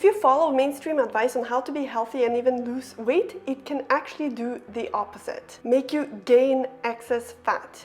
you follow mainstream advice on how to be healthy and even lose weight, it can actually do the opposite, make you gain excess fat.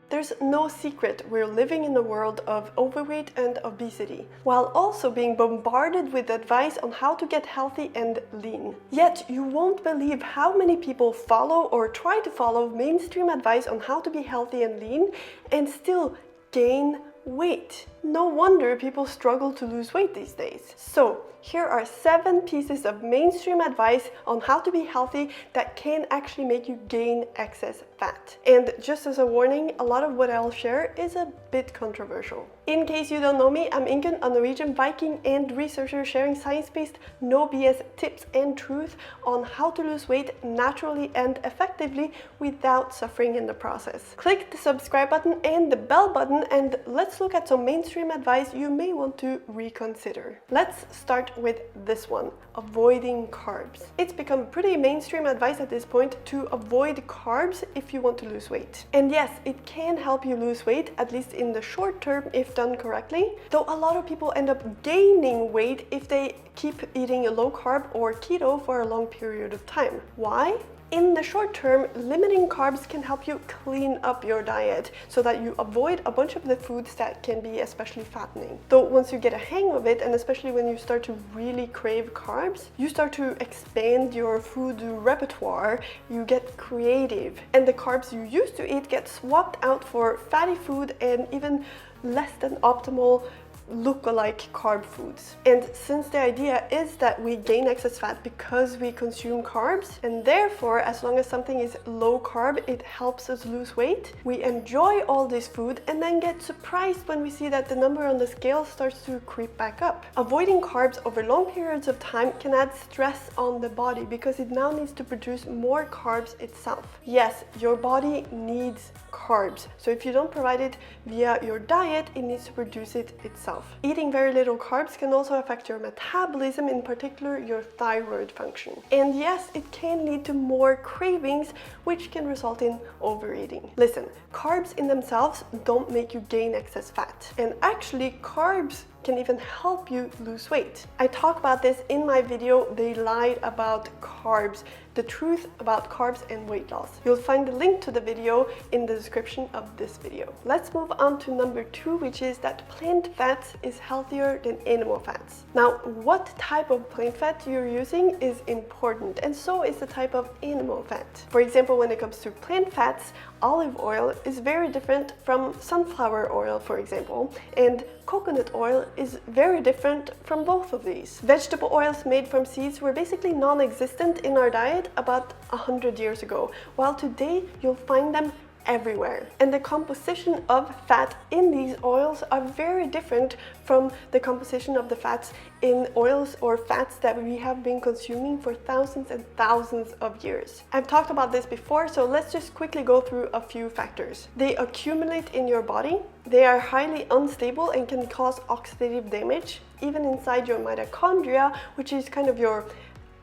There's no secret we're living in a world of overweight and obesity, while also being bombarded with advice on how to get healthy and lean. Yet you won't believe how many people follow or try to follow mainstream advice on how to be healthy and lean and still gain weight. No wonder people struggle to lose weight these days. So here are 7 pieces of mainstream advice on how to be healthy that can actually make you gain excess fat. And just as a warning, a lot of what I'll share is a bit controversial. In case you don't know me, I'm Ingunn, a Norwegian Viking and researcher sharing science-based, no BS tips and truth on how to lose weight naturally and effectively without suffering in the process. Click the subscribe button and the bell button and let's look at some mainstream advice you may want to reconsider. Let's start with this one, avoiding carbs. It's become pretty mainstream advice at this point to avoid carbs if you want to lose weight. And yes, it can help you lose weight, at least in the short term if done correctly, though a lot of people end up gaining weight if they keep eating a low carb or keto for a long period of time. Why? In the short term, limiting carbs can help you clean up your diet so that you avoid a bunch of the foods that can be especially fattening. Though once you get a hang of it, and especially when you start to really crave carbs, you start to expand your food repertoire, you get creative, and the carbs you used to eat get swapped out for fatty food and even less than optimal look-alike carb foods. And since the idea is that we gain excess fat because we consume carbs, and therefore as long as something is low carb it helps us lose weight, we enjoy all this food and then get surprised when we see that the number on the scale starts to creep back up. Avoiding carbs over long periods of time can add stress on the body because it now needs to produce more carbs itself. Yes, your body needs carbs, so if you don't provide it via your diet, it needs to produce it itself. Eating very little carbs can also affect your metabolism, in particular your thyroid function. And yes, it can lead to more cravings, which can result in overeating. Listen, carbs in themselves don't make you gain excess fat. And actually, carbs can even help you lose weight. I talk about this in my video, They Lied About Carbs, the truth about carbs and weight loss. You'll find the link to the video in the description of this video. Let's move on to number 2, which is that plant fats is healthier than animal fats. Now, what type of plant fat you're using is important, and so is the type of animal fat. For example, when it comes to plant fats, olive oil is very different from sunflower oil, for example, and coconut oil is very different from both of these. Vegetable oils made from seeds were basically non-existent in our diet about 100 years ago, while today you'll find them everywhere. And the composition of fat in these oils are very different from the composition of the fats in oils or fats that we have been consuming for thousands and thousands of years. I've talked about this before, so let's just quickly go through a few factors. They accumulate in your body, they are highly unstable and can cause oxidative damage, even inside your mitochondria, which is kind of your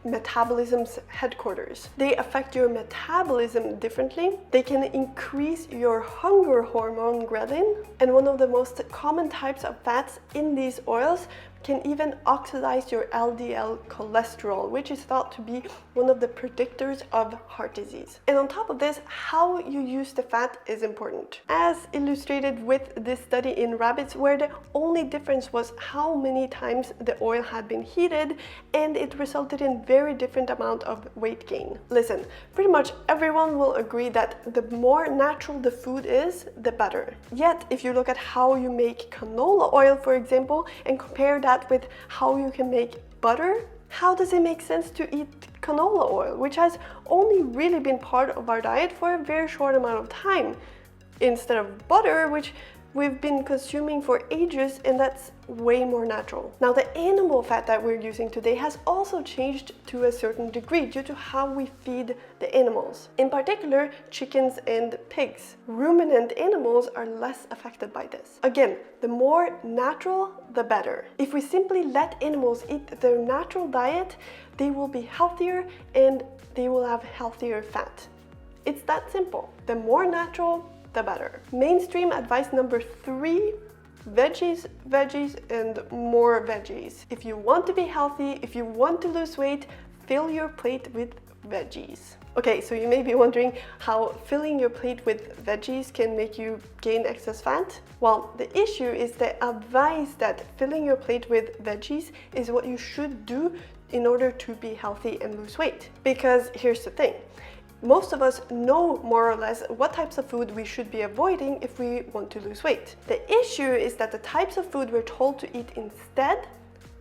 metabolism's headquarters. They affect your metabolism differently. They can increase your hunger hormone ghrelin, and one of the most common types of fats in these oils can even oxidize your LDL cholesterol, which is thought to be one of the predictors of heart disease. And on top of this, how you use the fat is important, as illustrated with this study in rabbits, where the only difference was how many times the oil had been heated, and it resulted in very different amount of weight gain. Listen, pretty much everyone will agree that the more natural the food is, the better. Yet, if you look at how you make canola oil, for example, and compare that with how you can make butter, how does it make sense to eat canola oil, which has only really been part of our diet for a very short amount of time, instead of butter, which we've been consuming for ages, and that's way more natural. Now, the animal fat that we're using today has also changed to a certain degree due to how we feed the animals, in particular chickens and pigs. Ruminant animals are less affected by this. Again, the more natural, the better. If we simply let animals eat their natural diet, they will be healthier and they will have healthier fat. It's that simple. The more natural, the better. Mainstream advice number 3 Veggies, veggies, and more veggies. If you want to be healthy, if you want to lose weight, fill your plate with veggies. Okay, so you may be wondering how filling your plate with veggies can make you gain excess fat. Well, the issue is the advice that filling your plate with veggies is what you should do in order to be healthy and lose weight. Because here's the thing. Most of us know more or less what types of food we should be avoiding if we want to lose weight. The issue is that the types of food we're told to eat instead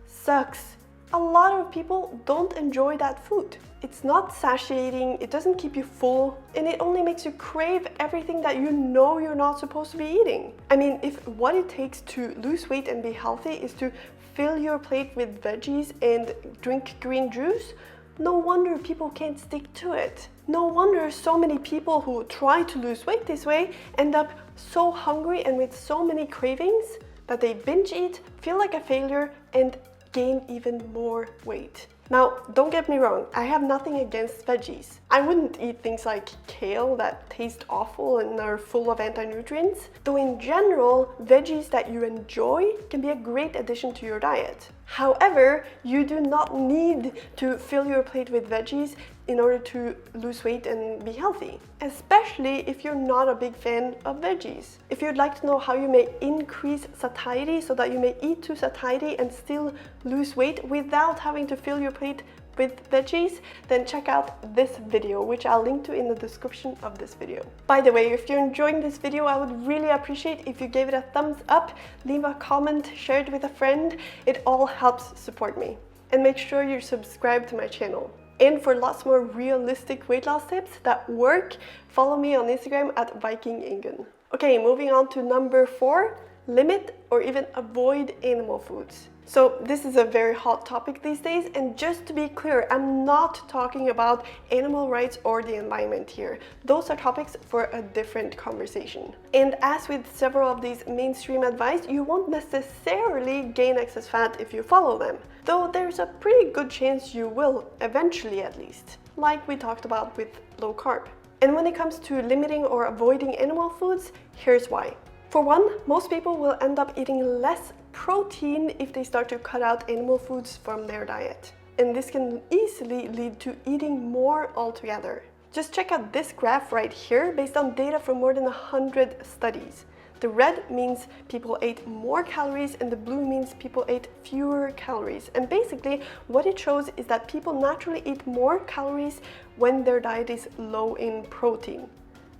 sucks. A lot of people don't enjoy that food. It's not satiating, it doesn't keep you full, and it only makes you crave everything that you know you're not supposed to be eating. I mean, if what it takes to lose weight and be healthy is to fill your plate with veggies and drink green juice, no wonder people can't stick to it. No wonder so many people who try to lose weight this way end up so hungry and with so many cravings that they binge eat, feel like a failure, and gain even more weight. Now, don't get me wrong, I have nothing against veggies. I wouldn't eat things like kale that taste awful and are full of anti-nutrients, though in general, veggies that you enjoy can be a great addition to your diet. However, you do not need to fill your plate with veggies in order to lose weight and be healthy, especially if you're not a big fan of veggies. If you'd like to know how you may increase satiety so that you may eat to satiety and still lose weight without having to fill your plate with veggies, then check out this video, which I'll link to in the description of this video. By the way, if you're enjoying this video, I would really appreciate if you gave it a thumbs up, leave a comment, share it with a friend. It all helps support me. And make sure you're subscribed to my channel. And for lots more realistic weight loss tips that work, follow me on Instagram at VikingIngun. Okay, moving on to number 4, limit or even avoid animal foods. So this is a very hot topic these days, and just to be clear, I'm not talking about animal rights or the environment here. Those are topics for a different conversation. And as with several of these mainstream advice, you won't necessarily gain excess fat if you follow them, though there's a pretty good chance you will, eventually at least, like we talked about with low carb. And when it comes to limiting or avoiding animal foods, here's why. For one, most people will end up eating less protein if they start to cut out animal foods from their diet. And this can easily lead to eating more altogether. Just check out this graph right here based on data from more than 100 studies. The red means people ate more calories and the blue means people ate fewer calories. And basically what it shows is that people naturally eat more calories when their diet is low in protein.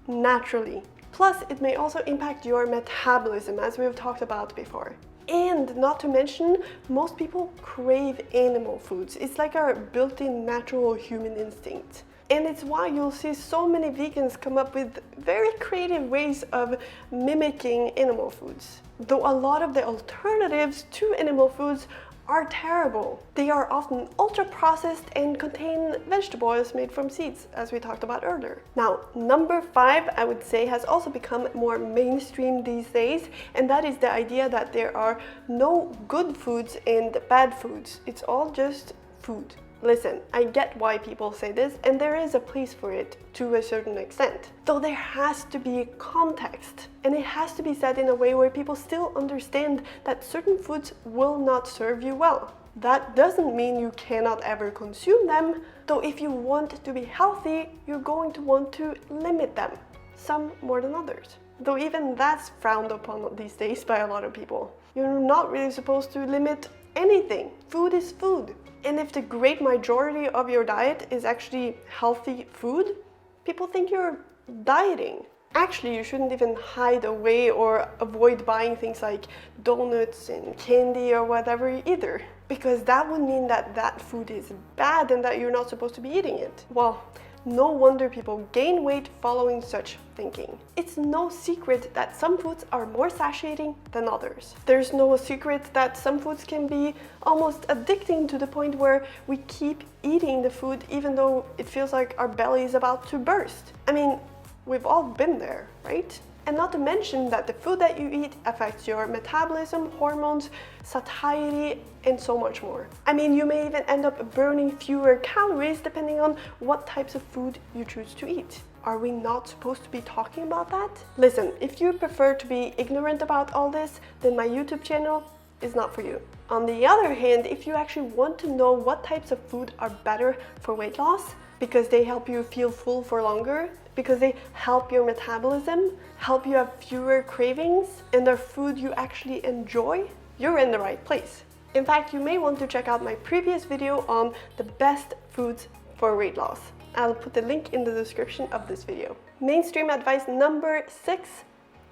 Naturally. Plus, it may also impact your metabolism, as we've talked about before. And not to mention, most people crave animal foods. It's like our built-in natural human instinct. And it's why you'll see so many vegans come up with very creative ways of mimicking animal foods. Though a lot of the alternatives to animal foods are terrible. They are often ultra-processed and contain vegetable oils made from seeds, as we talked about earlier. Now, number 5, I would say, has also become more mainstream these days, and that is the idea that there are no good foods and bad foods. It's all just food. Listen, I get why people say this, and there is a place for it to a certain extent. Though there has to be context, and it has to be said in a way where people still understand that certain foods will not serve you well. That doesn't mean you cannot ever consume them, though if you want to be healthy, you're going to want to limit them, some more than others. Though even that's frowned upon these days by a lot of people. You're not really supposed to limit anything. Food is food. And if the great majority of your diet is actually healthy food, people think you're dieting. Actually, you shouldn't even hide away or avoid buying things like donuts and candy or whatever either, because that would mean that that food is bad and that you're not supposed to be eating it. Well, no wonder people gain weight following such thinking. It's no secret that some foods are more satiating than others. There's no secret that some foods can be almost addicting to the point where we keep eating the food even though it feels like our belly is about to burst. I mean, we've all been there, right? And not to mention that the food that you eat affects your metabolism, hormones, satiety, and so much more. I mean, you may even end up burning fewer calories depending on what types of food you choose to eat. Are we not supposed to be talking about that? Listen, if you prefer to be ignorant about all this, then my YouTube channel is not for you. On the other hand, if you actually want to know what types of food are better for weight loss, because they help you feel full for longer, because they help your metabolism, help you have fewer cravings, and are food you actually enjoy, you're in the right place. In fact, you may want to check out my previous video on the best foods for weight loss. I'll put the link in the description of this video. Mainstream advice number 6,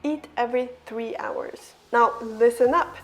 eat every 3 hours. Now listen up.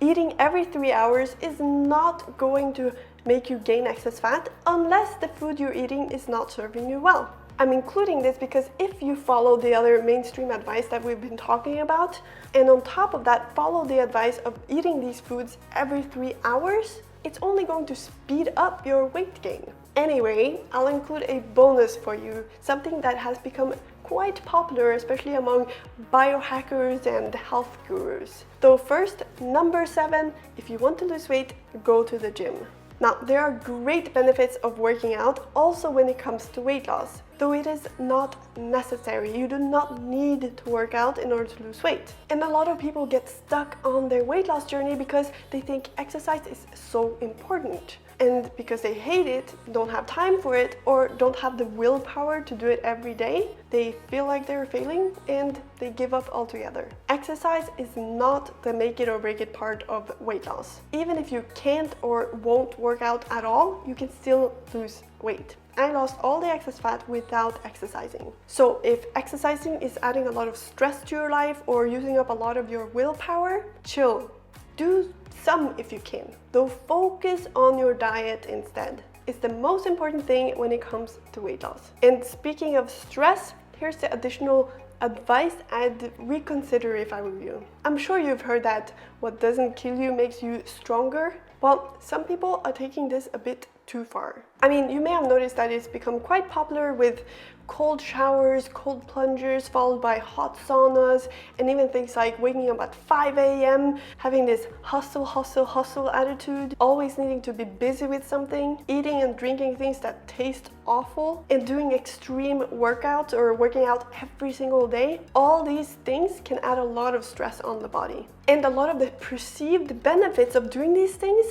Eating every 3 hours is not going to make you gain excess fat unless the food you're eating is not serving you well. I'm including this because if you follow the other mainstream advice that we've been talking about, and on top of that follow the advice of eating these foods every 3 hours, it's only going to speed up your weight gain. Anyway, I'll include a bonus for you, something that has become quite popular, especially among biohackers and health gurus. So first, number 7, if you want to lose weight, go to the gym. Now, there are great benefits of working out also when it comes to weight loss, though it is not necessary. You do not need to work out in order to lose weight. And a lot of people get stuck on their weight loss journey because they think exercise is so important. And because they hate it, don't have time for it, or don't have the willpower to do it every day, they feel like they're failing and they give up altogether. Exercise is not the make it or break it part of weight loss. Even if you can't or won't work out at all, you can still lose weight. I lost all the excess fat without exercising. So if exercising is adding a lot of stress to your life or using up a lot of your willpower, chill. Do some if you can, though focus on your diet instead. It's the most important thing when it comes to weight loss. And speaking of stress, here's the additional advice I'd reconsider if I were you. I'm sure you've heard that what doesn't kill you makes you stronger. Well, some people are taking this a bit too far. I mean, you may have noticed that it's become quite popular with cold showers, cold plungers, followed by hot saunas, and even things like waking up at 5 a.m., having this hustle attitude, always needing to be busy with something, eating and drinking things that taste awful, and doing extreme workouts or working out every single day. All these things can add a lot of stress on the body. And a lot of the perceived benefits of doing these things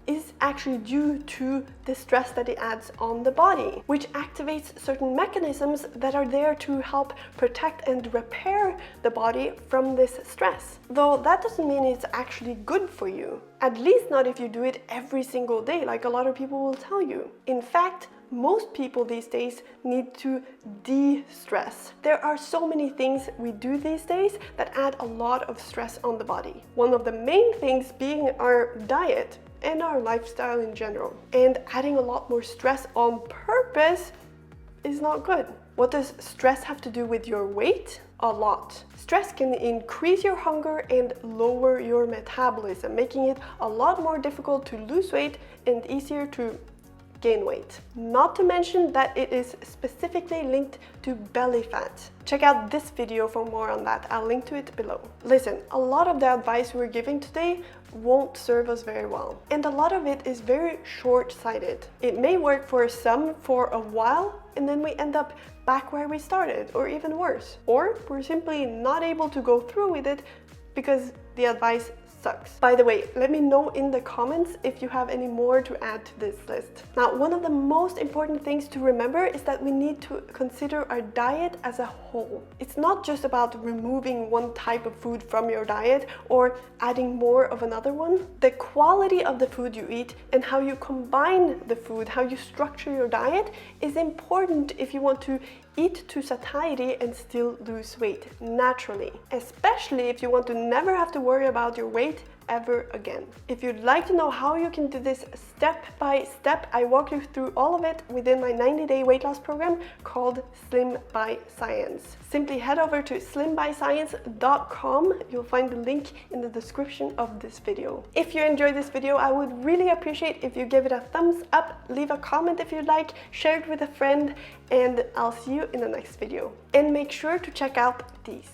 is actually due to the stress that it adds on the body, which activates certain mechanisms that are there to help protect and repair the body from this stress. Though that doesn't mean it's actually good for you, at least not if you do it every single day, like a lot of people will tell you. In fact, most people these days need to de-stress. There are so many things we do these days that add a lot of stress on the body. One of the main things being our diet and our lifestyle in general. And adding a lot more stress on purpose is not good. What does stress have to do with your weight? A lot. Stress can increase your hunger and lower your metabolism, making it a lot more difficult to lose weight and easier to gain weight. Not to mention that it is specifically linked to belly fat. Check out this video for more on that. I'll link to it below. Listen, a lot of the advice we're giving today won't serve us very well. And a lot of it is very short-sighted. It may work for some for a while, and then we end up back where we started, or even worse. Or we're simply not able to go through with it because the advice sucks. By the way, let me know in the comments if you have any more to add to this list. Now, one of the most important things to remember is that we need to consider our diet as a whole. It's not just about removing one type of food from your diet or adding more of another one. The quality of the food you eat and how you combine the food, how you structure your diet is important if you want to eat to satiety and still lose weight naturally, especially if you want to never have to worry about your weight ever again. If you'd like to know how you can do this step by step, I walk you through all of it within my 90-day weight loss program called Slim by Science. Simply head over to slimbyscience.com. You'll find the link in the description of this video. If you enjoyed this video, I would really appreciate if you give it a thumbs up, leave a comment if you'd like, share it with a friend, and I'll see you in the next video. And make sure to check out these.